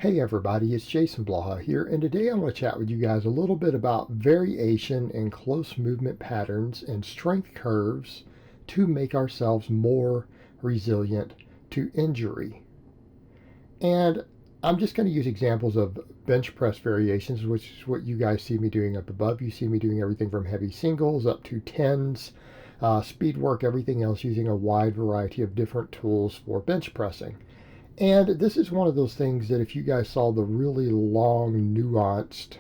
Hey everybody, it's Jason Blaha here, and today I want to chat with you guys a little bit about variation in close movement patterns and strength curves to make ourselves more resilient to injury. And I'm just going to use examples of bench press variations, which is what you guys see me doing up above. You see me doing everything from heavy singles up to tens, speed work, everything else using a wide variety of different tools for bench pressing. And this is one of those things that if you guys saw the really long, nuanced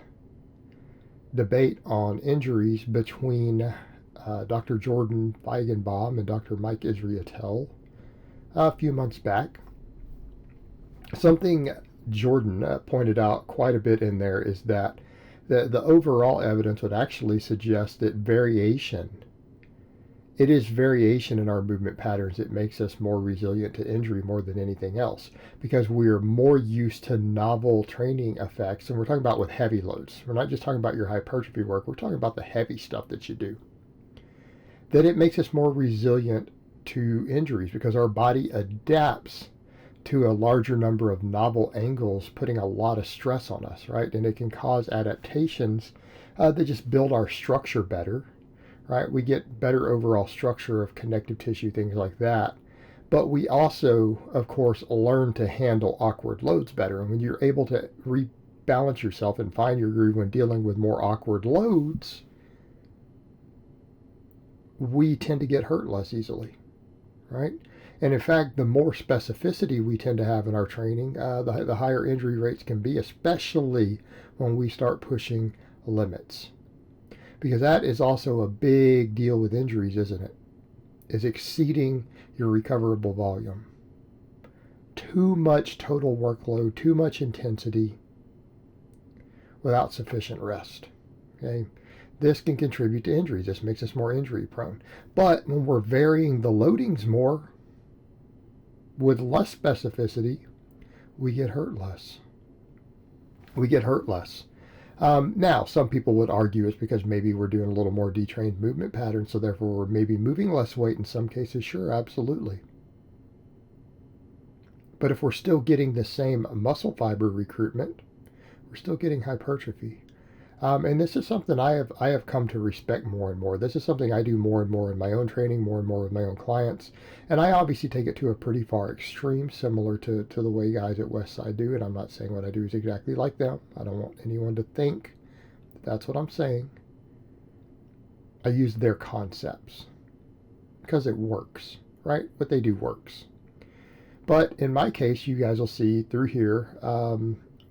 debate on injuries between Dr. Jordan Feigenbaum and Dr. Mike Israetel a few months back, something Jordan pointed out quite a bit in there is that the overall evidence would actually suggest that it is variation in our movement patterns that makes us more resilient to injury more than anything else, because we're more used to novel training effects. And we're talking about with heavy loads. We're not just talking about your hypertrophy work. We're talking about the heavy stuff that you do. That it makes us more resilient to injuries because our body adapts to a larger number of novel angles, putting a lot of stress on us, right? And it can cause adaptations that just build our structure better, right? We get better overall structure of connective tissue, things like that. But we also, of course, learn to handle awkward loads better. And when you're able to rebalance yourself and find your groove when dealing with more awkward loads, we tend to get hurt less easily, right? And in fact, the more specificity we tend to have in our training, the higher injury rates can be, especially when we start pushing limits. Because that is also a big deal with injuries, isn't it? Is exceeding your recoverable volume. Too much total workload, too much intensity without sufficient rest. Okay? This can contribute to injuries. This makes us more injury prone. But when we're varying the loadings more with less specificity, we get hurt less. Now, some people would argue it's because maybe we're doing a little more detrained movement patterns, so therefore we're maybe moving less weight in some cases. Sure, absolutely. But if we're still getting the same muscle fiber recruitment, we're still getting hypertrophy. And this is something I have come to respect more and more. This is something I do more and more in my own training, more and more with my own clients. And I obviously take it to a pretty far extreme, similar to the way guys at Westside do. And I'm not saying what I do is exactly like them. I don't want anyone to think that that's what I'm saying. I use their concepts because it works, right? What they do works. But in my case, you guys will see through here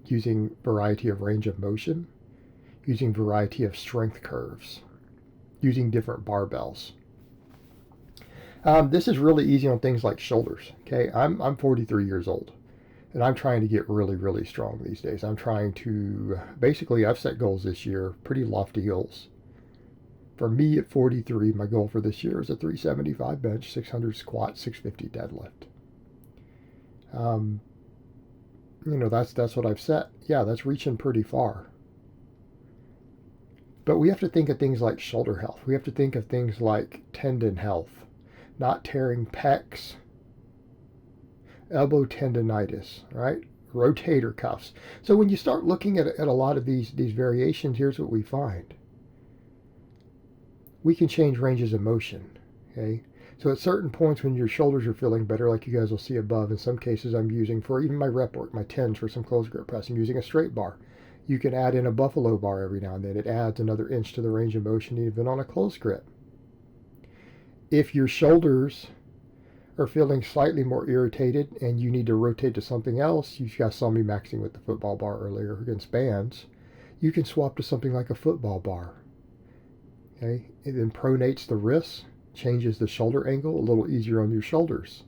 using variety of range of motion, using variety of strength curves, using different barbells. This is really easy on things like shoulders. Okay, I'm 43 years old, and I'm trying to get really, really strong these days. I'm trying to, basically, I've set goals this year, pretty lofty goals. For me at 43, my goal for this year is a 375 bench, 600 squat, 650 deadlift. That's what I've set. Yeah, that's reaching pretty far. But we have to think of things like shoulder health. We have to think of things like tendon health, not tearing pecs, elbow tendonitis, right? Rotator cuffs. So when you start looking at a lot of these variations, here's what we find. We can change ranges of motion, okay? So at certain points when your shoulders are feeling better, like you guys will see above, in some cases I'm using for even my rep work, my tens for some close grip press, I'm using a straight bar. You can add in a buffalo bar every now and then. It adds another inch to the range of motion even on a close grip. If your shoulders are feeling slightly more irritated and you need to rotate to something else, you guys saw me maxing with the football bar earlier against bands, you can swap to something like a football bar. Okay? It then pronates the wrists, changes the shoulder angle, a little easier on your shoulders.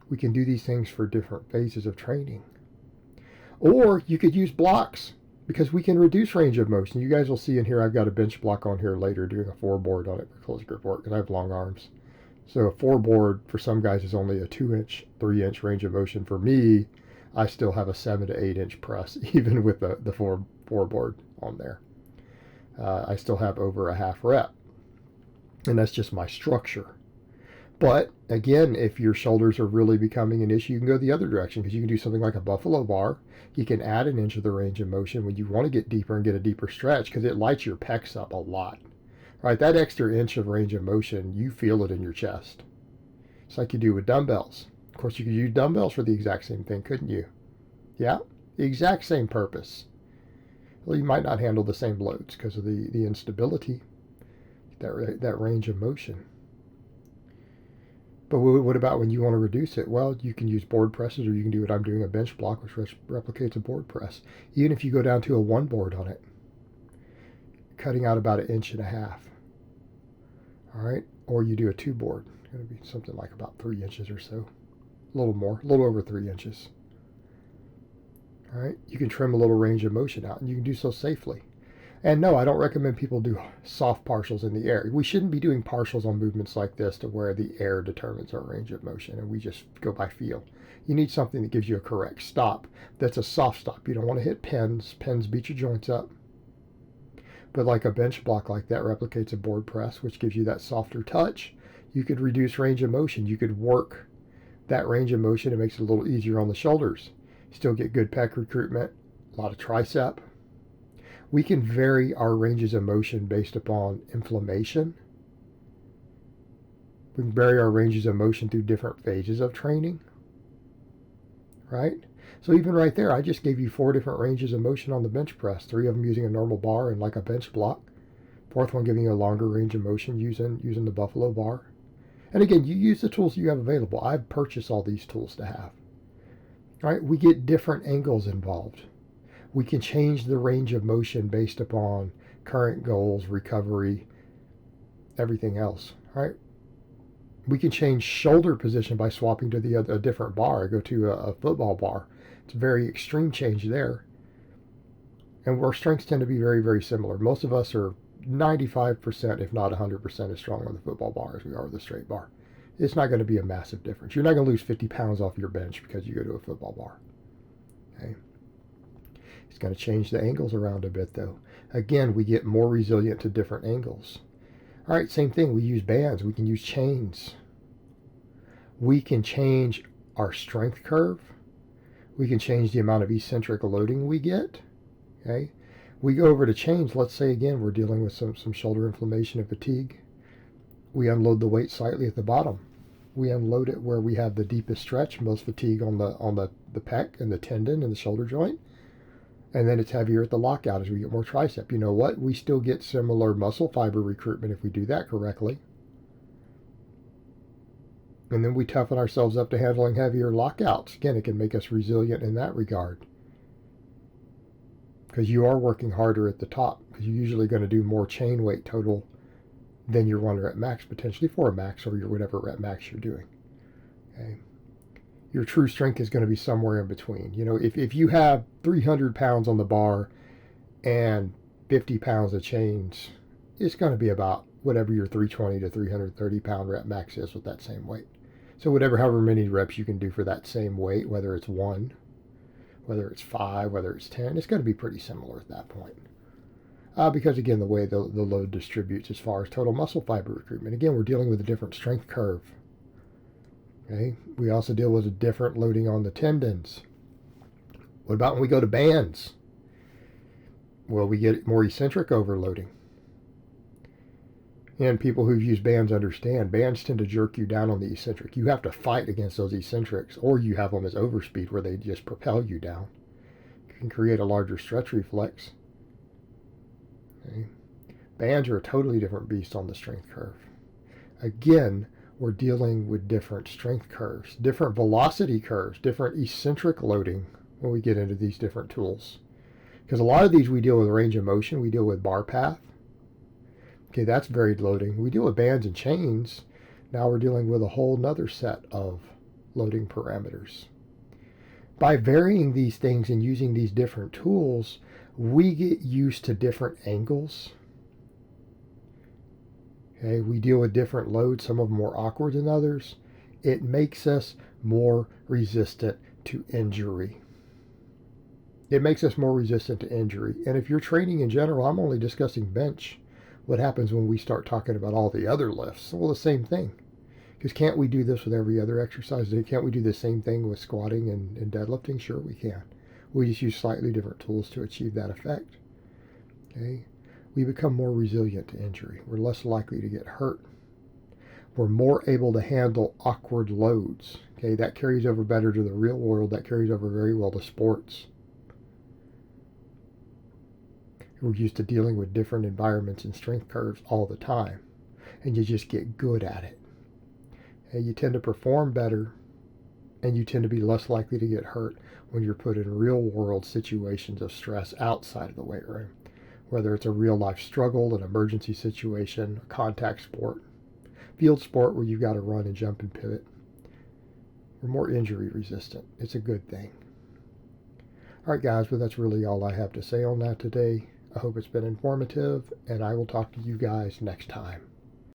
We can do these things for different phases of training. Or you could use blocks because we can reduce range of motion. You guys will see in here I've got a bench block on here later doing a 4-board on it for close grip work, and I have long arms. So a 4-board for some guys is only a 2-inch, 3-inch range of motion. For me, I still have a 7 to 8-inch press even with the 4-board on there. I still have over a half rep, and that's just my structure. But again, if your shoulders are really becoming an issue, you can go the other direction because you can do something like a buffalo bar. You can add an inch of the range of motion when you want to get deeper and get a deeper stretch because it lights your pecs up a lot. Right, that extra inch of range of motion, you feel it in your chest. It's like you do with dumbbells. Of course, you could use dumbbells for the exact same thing, couldn't you? Yeah, the exact same purpose. Well, you might not handle the same loads because of the instability, that range of motion. But what about when you want to reduce it? Well, you can use board presses, or you can do what I'm doing, a bench block, which replicates a board press. Even if you go down to a one board on it, cutting out about 1.5 inches. All right, or you do a two board. It's going to be something like about 3 inches or so, a little more, a little over 3 inches. All right, you can trim a little range of motion out, and you can do so safely. And no, I don't recommend people do soft partials in the air. We shouldn't be doing partials on movements like this to where the air determines our range of motion and we just go by feel. You need something that gives you a correct stop. That's a soft stop. You don't want to hit pins. Pins beat your joints up. But like a bench block like that replicates a board press, which gives you that softer touch. You could reduce range of motion. You could work that range of motion. It makes it a little easier on the shoulders. Still get good pec recruitment, a lot of tricep. We can vary our ranges of motion based upon inflammation. We can vary our ranges of motion through different phases of training, right? So even right there, I just gave you 4 different ranges of motion on the bench press, 3 of them using a normal bar and like a bench block. 4th one giving you a longer range of motion using the buffalo bar. And again, you use the tools you have available. I've purchased all these tools to have. All right, we get different angles involved. We can change the range of motion based upon current goals, recovery, everything else, right? We can change shoulder position by swapping to a different bar. I go to a football bar. It's a very extreme change there. And our strengths tend to be very, very similar. Most of us are 95%, if not 100%, as strong on the football bar as we are with the straight bar. It's not going to be a massive difference. You're not going to lose 50 pounds off your bench because you go to a football bar. Okay. It's going to change the angles around a bit, though. Again, we get more resilient to different angles. All right, same thing. We use bands. We can use chains. We can change our strength curve. We can change the amount of eccentric loading we get. Okay. We go over to chains. Let's say, again, we're dealing with some shoulder inflammation and fatigue. We unload the weight slightly at the bottom. We unload it where we have the deepest stretch, most fatigue on the pec and the tendon and the shoulder joint. And then it's heavier at the lockout as we get more tricep. You know what? We still get similar muscle fiber recruitment if we do that correctly. And then we toughen ourselves up to handling heavier lockouts. Again, it can make us resilient in that regard. Because you are working harder at the top. Because you're usually going to do more chain weight total than your 1 rep max, potentially 4 max, or your whatever rep max you're doing. Okay. Your true strength is going to be somewhere in between. You know, if you have 300 pounds on the bar and 50 pounds of chains, it's going to be about whatever your 320 to 330 pound rep max is with that same weight. So however many reps you can do for that same weight, whether it's 1, whether it's 5, whether it's 10, it's going to be pretty similar at that point. Because again, the way the load distributes as far as total muscle fiber recruitment. Again, we're dealing with a different strength curve. Okay. We also deal with a different loading on the tendons. What about when we go to bands? Well, we get more eccentric overloading. And people who've used bands understand bands tend to jerk you down on the eccentric. You have to fight against those eccentrics, or you have them as overspeed where they just propel you down. You can create a larger stretch reflex. Okay. Bands are a totally different beast on the strength curve. Again, we're dealing with different strength curves, different velocity curves, different eccentric loading when we get into these different tools. Because a lot of these we deal with range of motion, we deal with bar path. Okay, that's varied loading. We deal with bands and chains. Now we're dealing with a whole nother set of loading parameters. By varying these things and using these different tools, we get used to different angles. Okay, we deal with different loads, some of them more awkward than others. It makes us more resistant to injury. It makes us more resistant to injury. And if you're training in general, I'm only discussing bench. What happens when we start talking about all the other lifts? Well, the same thing. Because can't we do this with every other exercise? Can't we do the same thing with squatting and deadlifting? Sure, we can. We just use slightly different tools to achieve that effect. Okay? We become more resilient to injury. We're less likely to get hurt. We're more able to handle awkward loads. Okay, that carries over better to the real world. That carries over very well to sports. We're used to dealing with different environments and strength curves all the time, and you just get good at it. And you tend to perform better, and you tend to be less likely to get hurt when you're put in real world situations of stress outside of the weight room, whether it's a real life struggle, an emergency situation, a contact sport, field sport where you've got to run and jump and pivot. We're more injury resistant. It's a good thing. All right, guys, well, that's really all I have to say on that today. I hope it's been informative, and I will talk to you guys next time.